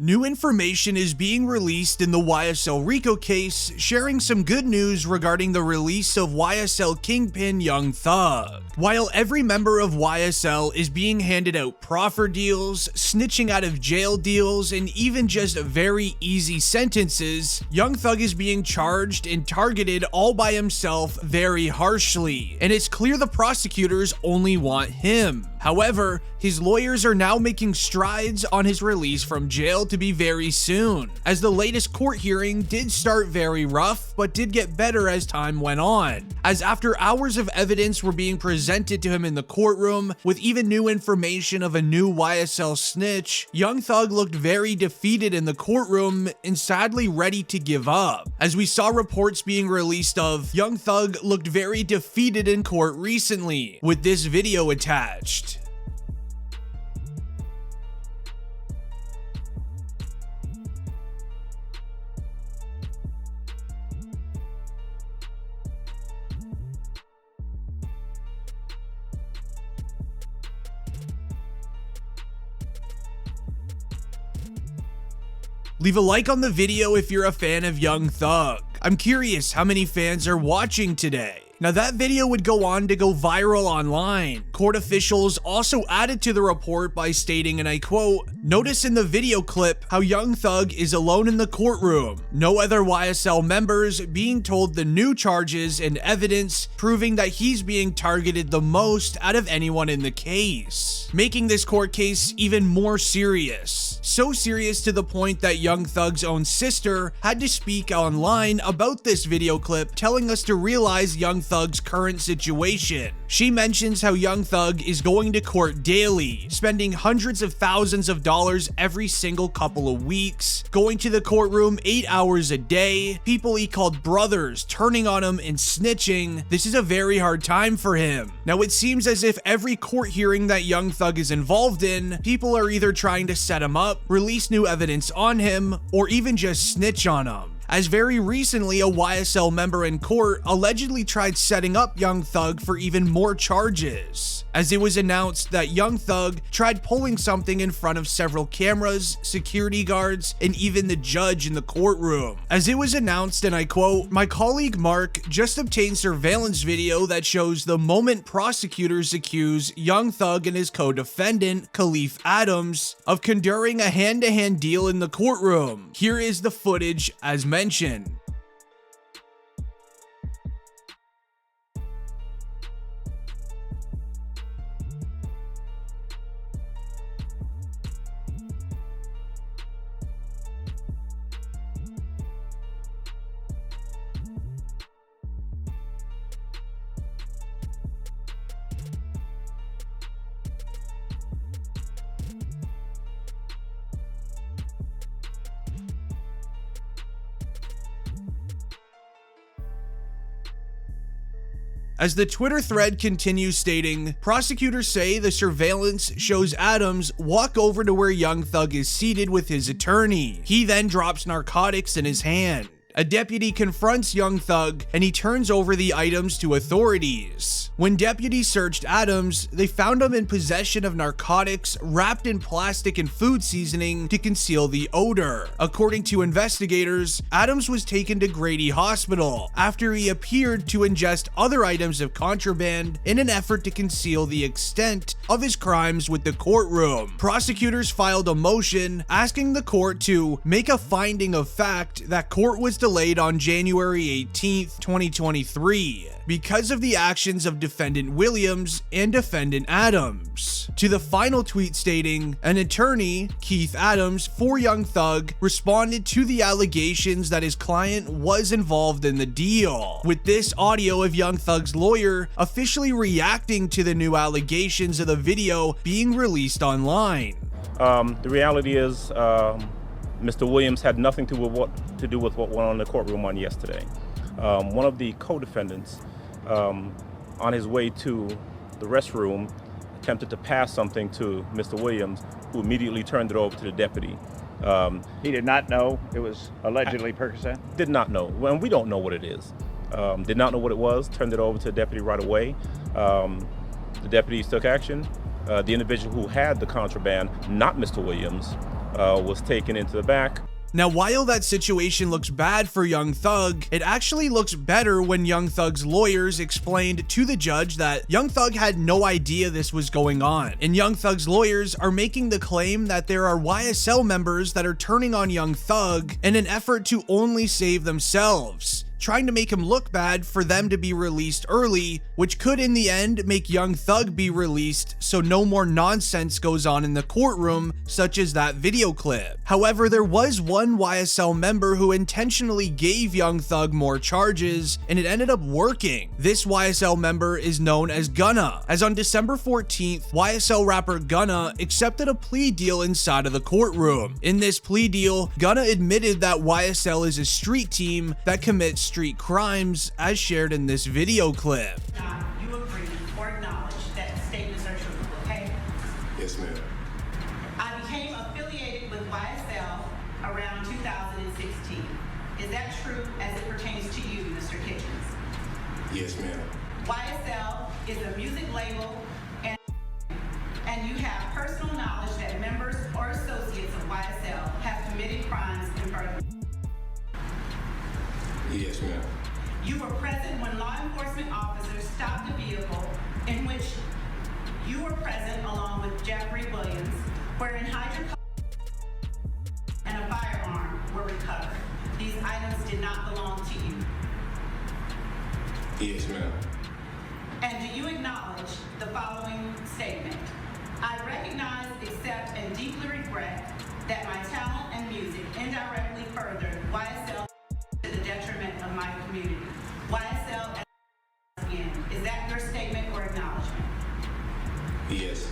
New information is being released in the YSL RICO case, sharing some good news regarding the release of YSL Kingpin Young Thug. While every member of YSL is being handed out proffer deals, snitching out of jail deals, and even just very easy sentences, Young Thug is being charged and targeted all by himself very harshly, and it's clear the prosecutors only want him. However, his lawyers are now making strides on his release from jail to be very soon, as the latest court hearing did start very rough, but did get better as time went on, as after hours of evidence were being presented to him in the courtroom, with even new information of a new YSL snitch, Young Thug looked very defeated in the courtroom and sadly ready to give up, as we saw reports being released of Young Thug looked very defeated in court recently, with this video attached. Leave a like on the video if you're a fan of Young Thug. I'm curious how many fans are watching today. Now that video would go on to go viral online. Court officials also added to the report by stating, and I quote, "Notice in the video clip how Young Thug is alone in the courtroom. No other YSL members being told the new charges and evidence proving that he's being targeted the most out of anyone in the case. Making this court case even more serious. So serious to the point that Young Thug's own sister had to speak online about this video clip, telling us to realize Young Thug's current situation. She mentions how Young Thug is going to court daily, spending hundreds of thousands of dollars every single couple of weeks, going to the courtroom 8 hours a day, people he called brothers turning on him and snitching. This is a very hard time for him. Now it seems as if every court hearing that Young Thug is involved in, people are either trying to set him up, release new evidence on him, or even just snitch on him. As very recently, a YSL member in court allegedly tried setting up Young Thug for even more charges, as it was announced that Young Thug tried pulling something in front of several cameras, security guards, and even the judge in the courtroom. As it was announced, and I quote, "My colleague Mark just obtained surveillance video that shows the moment prosecutors accuse Young Thug and his co-defendant, Khalif Adams, of conduring a hand-to-hand deal in the courtroom. Here is the footage as mentioned." As the Twitter thread continues stating, prosecutors say the surveillance shows Adams walk over to where Young Thug is seated with his attorney. He then drops narcotics in his hand. A deputy confronts Young Thug and he turns over the items to authorities. When deputies searched Adams, they found him in possession of narcotics wrapped in plastic and food seasoning to conceal the odor. According to investigators, Adams was taken to Grady Hospital after he appeared to ingest other items of contraband in an effort to conceal the extent of his crimes with the courtroom. Prosecutors filed a motion asking the court to make a finding of fact that court was delayed on January 18th, 2023 because of the actions of defendant Williams and defendant Adams. To the final tweet stating, an attorney, Keith Adams, for Young Thug, responded to the allegations that his client was involved in the deal, with this audio of Young Thug's lawyer officially reacting to the new allegations of the video being released online. The reality is, Mr. Williams had nothing to do with what went on in the courtroom on yesterday. One of the co-defendants, on his way to the restroom, attempted to pass something to Mr. Williams, who immediately turned it over to the deputy. He did not know it was allegedly Percocet? Did not know. Well, we don't know what it is. Did not know what it was, turned it over to the deputy right away. The deputies took action. The individual who had the contraband, not Mr. Williams, was taken into the back. Now, while that situation looks bad for Young Thug, it actually looks better when Young Thug's lawyers explained to the judge that Young Thug had no idea this was going on. And Young Thug's lawyers are making the claim that there are YSL members that are turning on Young Thug in an effort to only save themselves, trying to make him look bad for them to be released early, which could in the end make Young Thug be released so no more nonsense goes on in the courtroom, such as that video clip. However, there was one YSL member who intentionally gave Young Thug more charges, and it ended up working. This YSL member is known as Gunna, as on December 14th, YSL rapper Gunna accepted a plea deal inside of the courtroom. In this plea deal, Gunna admitted that YSL is a street team that commits street crimes, as shared in this video clip. You agree or acknowledge that statements are true, okay? Yes, ma'am. I became affiliated with YSL around 2016. Is that true as it pertains to you, Mr. Kitchens? Yes, ma'am. YSL is a music label and you have personal knowledge that members or associates of YSL have committed crimes in furtherance. Yes, ma'am. You were present when law enforcement officers stopped a vehicle in which you were present along with Jeffrey Williams, wherein hydrocarbons and a firearm were recovered. These items did not belong to you. Yes, ma'am. And do you acknowledge the following statement? I recognize, accept, and deeply regret that my talent and music indirectly furthered YSL to the detriment of my community. YSL again. Is that your statement or acknowledgement? Yes.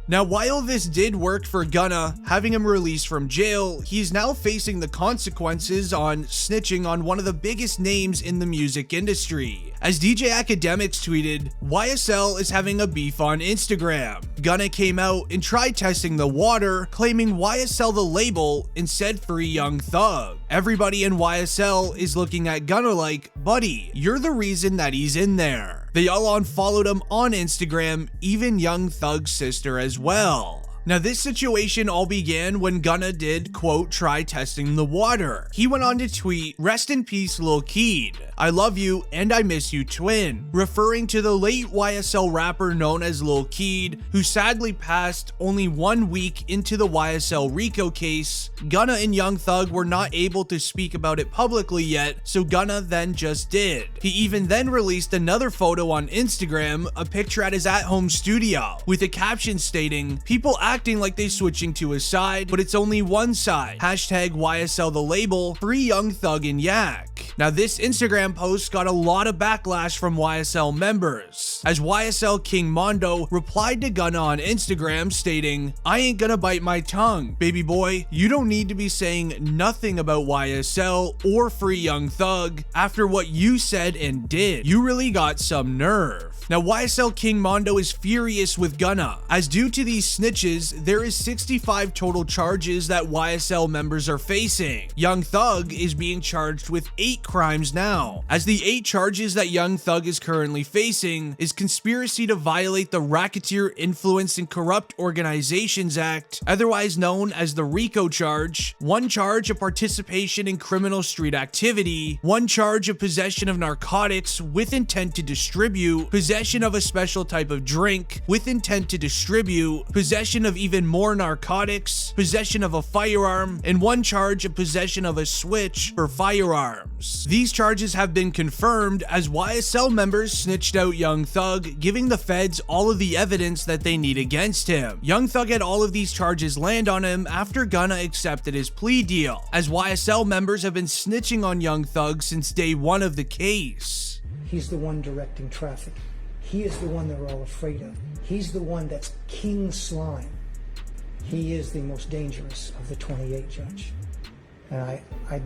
Now, while this did work for Gunna, having him released from jail, he's now facing the consequences on snitching on one of the biggest names in the music industry. As DJ Academics tweeted, YSL is having a beef on Instagram. Gunna came out and tried testing the water, claiming YSL the label and said free Young Thug. Everybody in YSL is looking at Gunna like, buddy, you're the reason that he's in there. They all unfollowed him on Instagram, even Young Thug's sister as well. Now, this situation all began when Gunna did, quote, try testing the water. He went on to tweet, rest in peace, Lil Keed. I love you and I miss you, twin, referring to the late YSL rapper known as Lil Keed, who sadly passed only 1 week into the YSL Rico case. Gunna and Young Thug were not able to speak about it publicly yet, so Gunna then just did. He even then released another photo on Instagram, a picture at his at-home studio, with a caption stating, people acting like they switching to his side, but it's only one side. Hashtag YSL the label, free Young Thug and Yak. Now, this Instagram post got a lot of backlash from YSL members, as YSL King Mondo replied to Gunna on Instagram stating, I ain't gonna bite my tongue, baby boy. You don't need to be saying nothing about YSL or free Young Thug after what you said and did. You really got some nerve. Now, YSL King Mondo is furious with Gunna, as due to these snitches, there is 65 total charges that YSL members are facing. Young Thug is being charged with 8 crimes now, as the 8 charges that Young Thug is currently facing is conspiracy to violate the Racketeer Influence and Corrupt Organizations Act, otherwise known as the RICO charge, 1 charge of participation in criminal street activity, 1 charge of possession of narcotics with intent to distribute, possession of a special type of drink with intent to distribute, possession of even more narcotics, possession of a firearm, and 1 charge of possession of a switch for firearms. These charges have been confirmed as YSL members snitched out Young Thug, giving the feds all of the evidence that they need against him. Young Thug had all of these charges land on him after Gunna accepted his plea deal, as YSL members have been snitching on Young Thug since day 1 of the case. He's the one directing traffic. He is the one they're all afraid of. He's the one that's king slime. He is the most dangerous of the 28, Judge. And I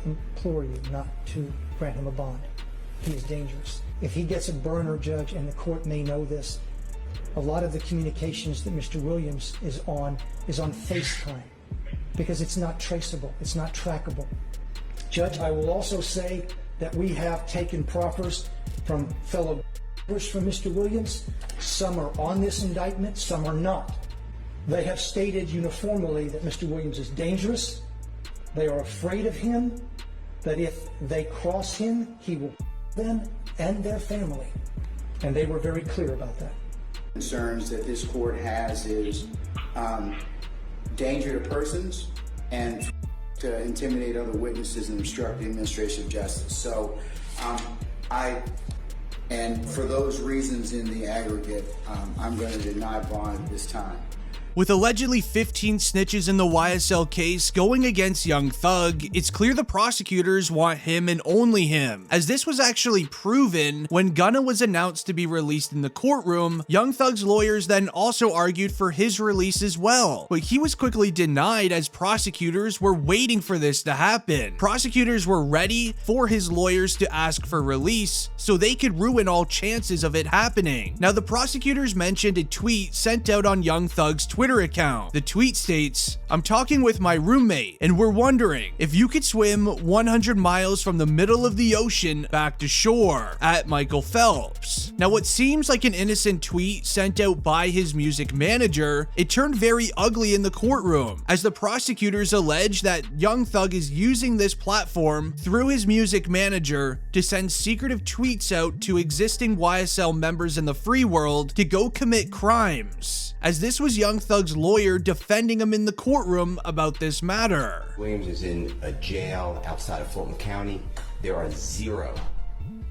implore you not to grant him a bond. He is dangerous. If he gets a burner, Judge, and the court may know this, a lot of the communications that Mr. Williams is on FaceTime, because it's not traceable, it's not trackable. Judge, I will also say that we have taken proffers from fellow from Mr. Williams. Some are on this indictment, some are not. They have stated uniformly that Mr. Williams is dangerous. They are afraid of him, that if they cross him, he will them and their family. And they were very clear about that. Concerns that this court has is danger to persons and to intimidate other witnesses and obstruct the administration of justice. So and for those reasons in the aggregate, I'm going to deny bond at this time. With allegedly 15 snitches in the YSL case going against Young Thug, it's clear the prosecutors want him and only him, as this was actually proven when Gunna was announced to be released in the courtroom. Young Thug's lawyers then also argued for his release as well, but he was quickly denied as prosecutors were waiting for this to happen. Prosecutors were ready for his lawyers to ask for release so they could ruin all chances of it happening. Now, the prosecutors mentioned a tweet sent out on Young Thug's Twitter account. The tweet states, "I'm talking with my roommate and we're wondering if you could swim 100 miles from the middle of the ocean back to shore at Michael Phelps." Now, what seems like an innocent tweet sent out by his music manager, it turned very ugly in the courtroom, as the prosecutors allege that Young Thug is using this platform through his music manager to send secretive tweets out to existing YSL members in the free world to go commit crimes, as this was Young Thug's lawyer defending him in the courtroom about this matter. Williams is in a jail outside of Fulton County. There are 0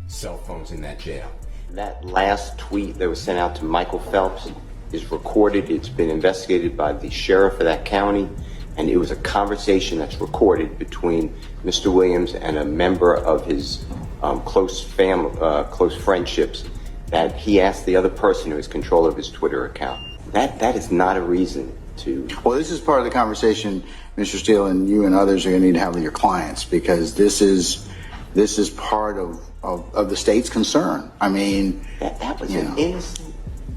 cell phones in that jail. That last tweet that was sent out to Michael Phelps is recorded. It's been investigated by the sheriff of that county, and it was a conversation that's recorded between Mr. Williams and a member of his close friendships, that he asked the other person who has control of his Twitter account. That is not a reason to... Well, this is part of the conversation, Mr. Steele, and you and others are going to need to have with your clients, because this is part of the state's concern. I mean... That was an innocent...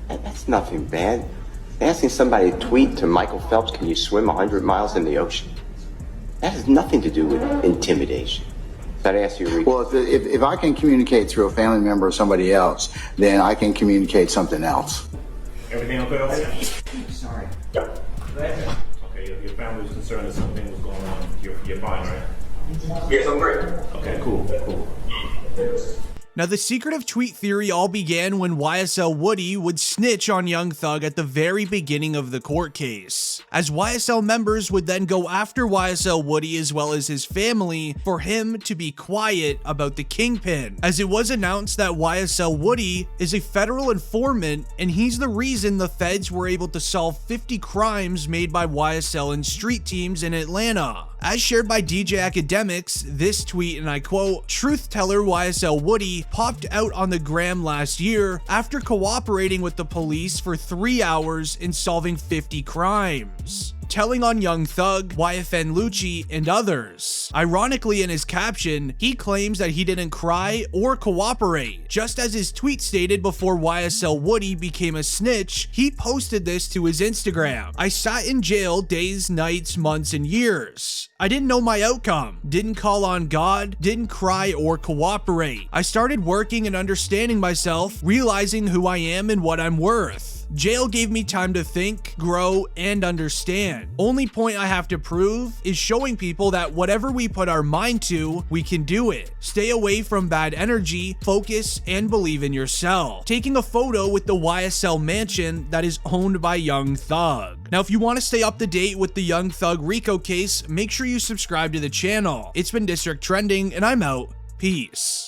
That's nothing bad. Asking somebody to tweet to Michael Phelps, "Can you swim 100 miles in the ocean?" That has nothing to do with intimidation. That ask you, Rico? Well, if I can communicate through a family member or somebody else, then I can communicate something else. Everything okay? Sorry. Yeah. Okay, your family was concerned that something was going on. You're fine, right? Yes, I'm great. Okay, cool. Now, the secretive tweet theory all began when YSL Woody would snitch on Young Thug at the very beginning of the court case, as YSL members would then go after YSL Woody as well as his family for him to be quiet about the kingpin, as it was announced that YSL Woody is a federal informant and he's the reason the feds were able to solve 50 crimes made by YSL and street teams in Atlanta. As shared by DJ Academics, this tweet, and I quote, "Truth teller YSL Woody popped out on the gram last year after cooperating with the police for 3 hours in solving 50 crimes. Telling on Young Thug, YFN Lucci, and others." Ironically, in his caption, he claims that he didn't cry or cooperate. Just as his tweet stated before YSL Woody became a snitch, he posted this to his Instagram. "I sat in jail days, nights, months, and years. I didn't know my outcome, didn't call on God, didn't cry or cooperate. I started working and understanding myself, realizing who I am and what I'm worth. Jail gave me time to think, grow, and understand. Only point I have to prove is showing people that whatever we put our mind to, we can do it. Stay away from bad energy, focus, and believe in yourself." Taking a photo with the YSL mansion that is owned by Young Thug. Now, if you want to stay up to date with the Young Thug Rico case, make sure you subscribe to the channel. It's been District Trending, and I'm out. Peace.